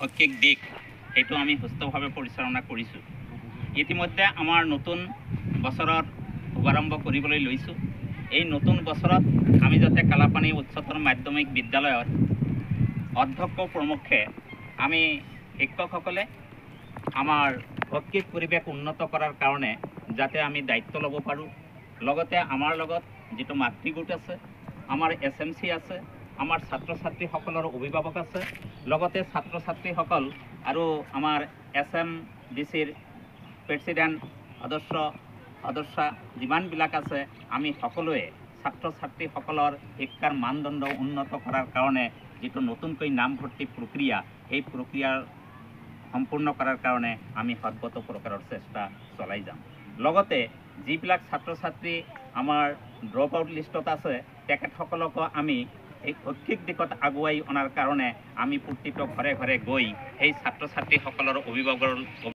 শৈক্ষিক দিশ সেইটো আমি সুস্থভাৱে পৰিচালনা কৰিছোঁ। ইতিমধ্যে আমাৰ নতুন বছৰৰ শুভাৰম্ভ কৰিবলৈ লৈছোঁ। এই নতুন বছৰত আমি যাতে কালাপানী উচ্চতৰ মাধ্যমিক বিদ্যালয়ত অধ্যক্ষ প্ৰমুখে আমি শিক্ষকসকলে আমাৰ শৈক্ষিক পৰিৱেশ উন্নত কৰাৰ কাৰণে যাতে আমি দায়িত্ব ল'ব পাৰোঁ। লগতে আমাৰ লগত যিটো মাতৃগোট আছে, আমাৰ SMC আছে, আমাৰ ছাত্ৰ ছাত্ৰীসকলৰ অভিভাৱক আছে, লগতে ছাত্ৰ ছাত্ৰীসকল আৰু আমাৰ SMDCৰ প্ৰেছিডেণ্ট সদস্য যিমানবিলাক আছে, আমি সকলোৱে ছাত্ৰ ছাত্ৰীসকলৰ শিক্ষাৰ মানদণ্ড উন্নত কৰাৰ কাৰণে যিটো নতুনকৈ নামভৰ্তি প্ৰক্ৰিয়া, সেই প্ৰক্ৰিয়াৰ সম্পূৰ্ণ কৰাৰ কাৰণে আমি সৰ্বতো প্ৰকাৰৰ চেষ্টা চলাই যাম। লগতে যিবিলাক ছাত্ৰ ছাত্ৰী আমাৰ ড্ৰপ আউট লিষ্টত আছে, তেখেতসকলকো আমি এই শৈক্ষিক দিশত আগুৱাই অনাৰ কাৰণে আমি প্ৰতিটো ঘৰে ঘৰে গৈ সেই ছাত্ৰ ছাত্ৰীসকলৰ অভিভাৱকৰ